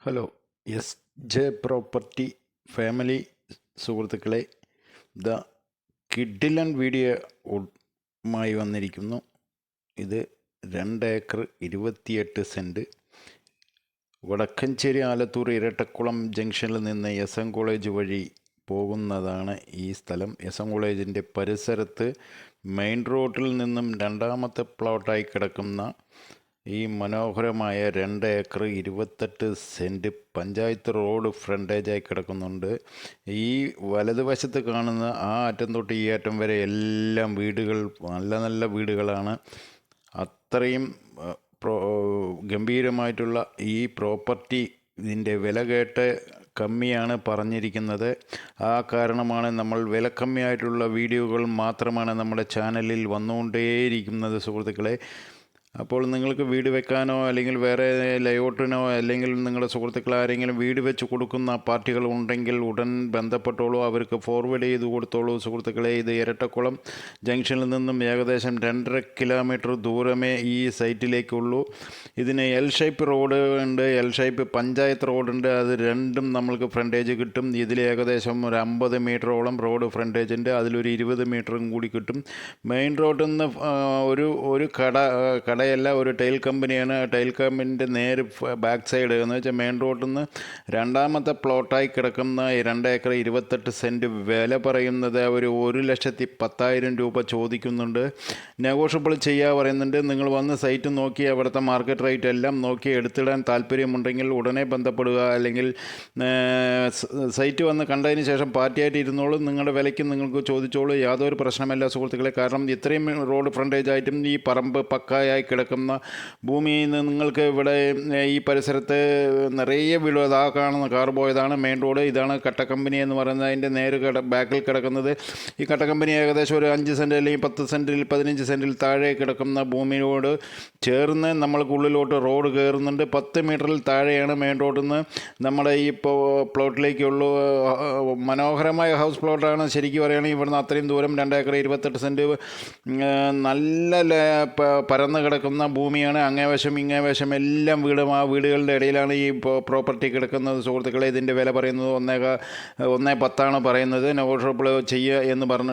Hello S J property family സുഹൃത്തുക്കളെ, the കിഡിലൻ വീഡിയോയുമായി വന്നിരിക്കുന്നു. ഇത് 2 ഏക്കർ 28 സെൻറ്റ് വടക്കഞ്ചേരി ആലത്തൂർ ഇരട്ടക്കുളം ജംഗ്ഷനിൽ നിന്ന് എസ് എൻ കോളേജ് വഴി പോകുന്നതാണ് ഈ സ്ഥലം. എസ് എൻ കോളേജിൻ്റെ പരിസരത്ത് മെയിൻ റോഡിൽ നിന്നും രണ്ടാമത്തെ പ്ലോട്ടായി കിടക്കുന്ന ഈ മനോഹരമായ 2 ഏക്കർ 28 സെൻറ്റ് പഞ്ചായത്ത് റോഡ് ഫ്രണ്ടേജായി കിടക്കുന്നുണ്ട്. ഈ വലതുവശത്ത് കാണുന്ന ആ അറ്റം തൊട്ട് ഈ അറ്റം വരെ എല്ലാം വീടുകൾ, നല്ല നല്ല വീടുകളാണ്. അത്രയും ഗംഭീരമായിട്ടുള്ള ഈ പ്രോപ്പർട്ടി ഇതിൻ്റെ വില കേട്ട് കമ്മിയാണ് പറഞ്ഞിരിക്കുന്നത്. ആ കാരണമാണ് നമ്മൾ വില കമ്മിയായിട്ടുള്ള വീഡിയോകൾ മാത്രമാണ് നമ്മുടെ ചാനലിൽ വന്നുകൊണ്ടേയിരിക്കുന്നത് സുഹൃത്തുക്കളെ. അപ്പോൾ നിങ്ങൾക്ക് വീട് വെക്കാനോ അല്ലെങ്കിൽ വേറെ ലേഔട്ടിനോ അല്ലെങ്കിൽ നിങ്ങളുടെ സുഹൃത്തുക്കൾ ആരെങ്കിലും വീട് വെച്ച് കൊടുക്കുന്ന പാർട്ടികൾ ഉണ്ടെങ്കിൽ ഉടൻ ബന്ധപ്പെട്ടോളൂ, അവർക്ക് ഫോർവേഡ് ചെയ്ത് കൊടുത്തോളൂ സുഹൃത്തുക്കളെ. ഇത് ഇരട്ടക്കുളം ജംഗ്ഷനിൽ നിന്നും ഏകദേശം 2.5 കിലോമീറ്റർ ദൂരമേ ഈ സൈറ്റിലേക്കുള്ളൂ. ഇതിന് എൽ ഷേപ്പ് റോഡ് ഉണ്ട്, എൽ ഷേപ്പ് പഞ്ചായത്ത് റോഡുണ്ട്. അത് രണ്ടും നമ്മൾക്ക് ഫ്രണ്ടേജ് കിട്ടും. ഇതിൽ ഏകദേശം ഒരു 50 മീറ്ററോളം റോഡ് ഫ്രണ്ടേജ് ഉണ്ട്. അതിലൊരു 20 മീറ്ററും കൂടി കിട്ടും. മെയിൻ റോഡിൽ നിന്ന് ഒരു കടയല്ല, ഒരു ടൈൽ കമ്പനിയാണ്. ടൈൽ കമ്പനിൻ്റെ നേരെ ബാക്ക് സൈഡ് എന്ന് വെച്ചാൽ മെയിൻ റോഡിൽ നിന്ന് രണ്ടാമത്തെ പ്ലോട്ടായി കിടക്കുന്ന 2 ഏക്കർ 28 സെൻറ്റ് വില പറയുന്നത് ഒരു 1,10,000 രൂപ ചോദിക്കുന്നുണ്ട്. നെഗോഷ്യബിൾ ചെയ്യുക പറയുന്നുണ്ട്. നിങ്ങൾ വന്ന് സൈറ്റ് നോക്കി അവിടുത്തെ മാർക്കറ്റ് റേറ്റ് എല്ലാം നോക്കി എടുത്തിടാൻ താല്പര്യമുണ്ടെങ്കിൽ ഉടനെ ബന്ധപ്പെടുക. അല്ലെങ്കിൽ സൈറ്റ് വന്ന് കണ്ടതിന് ശേഷം പാർട്ടിയായിട്ട് ഇരുന്നോളൂ, നിങ്ങളുടെ വിലയ്ക്ക് നിങ്ങൾക്ക് ചോദിച്ചോളൂ, യാതൊരു പ്രശ്നമല്ല സുഹൃത്തുക്കളെ. കാരണം ഇത്രയും റോഡ് ഫ്രണ്ടേജ് ആയിട്ടും ഈ പറമ്പ് പക്കായായി കിടക്കുന്ന ഭൂമിയിൽ നിന്ന് നിങ്ങൾക്ക് ഇവിടെ ഈ പരിസരത്ത് നിറയെ വീട്, ആ കാണുന്ന കാർ പോയതാണ് മെയിൻ റോഡ്. ഇതാണ് കട്ടക്കമ്പനി എന്ന് പറയുന്നത്. അതിൻ്റെ നേരെ ബാക്കിൽ കിടക്കുന്നത് ഈ കട്ടക്കമ്പനി ഏകദേശം ഒരു 5 സെൻറ്റ് അല്ലെങ്കിൽ 10 സെൻറ്റിൽ 15 സെൻറ്റിൽ താഴെ കിടക്കുന്ന ഭൂമിയോട് ചേർന്ന് നമ്മൾക്ക് ഉള്ളിലോട്ട് റോഡ് കയറുന്നുണ്ട്. 10 മീറ്ററിൽ താഴെയാണ് മെയിൻ റോഡിൽ നിന്ന് നമ്മുടെ ഈ പ്ലോട്ടിലേക്കുള്ള മനോഹരമായ ഹൗസ് പ്ലോട്ടാണ്. ശരിക്കും പറയുകയാണെങ്കിൽ ഇവിടുന്ന് അത്രയും ദൂരം 2 ഏക്കർ 28 സെൻറ്റ് നല്ല പരന്ന് കിടക്കുന്ന ഭൂമിയാണ്. അങ്ങേവശം ഇങ്ങേവശം എല്ലാം വീടും. ആ വീടുകളുടെ ഇടയിലാണ് ഈ പ്രോപ്പർട്ടി കിടക്കുന്നത് സുഹൃത്തുക്കളെ. ഇതിൻ്റെ വില പറയുന്നത് 1,10,000 പറയുന്നത്. നെഗോഷ്യബിൾ ചെയ്യുക എന്ന് പറഞ്ഞു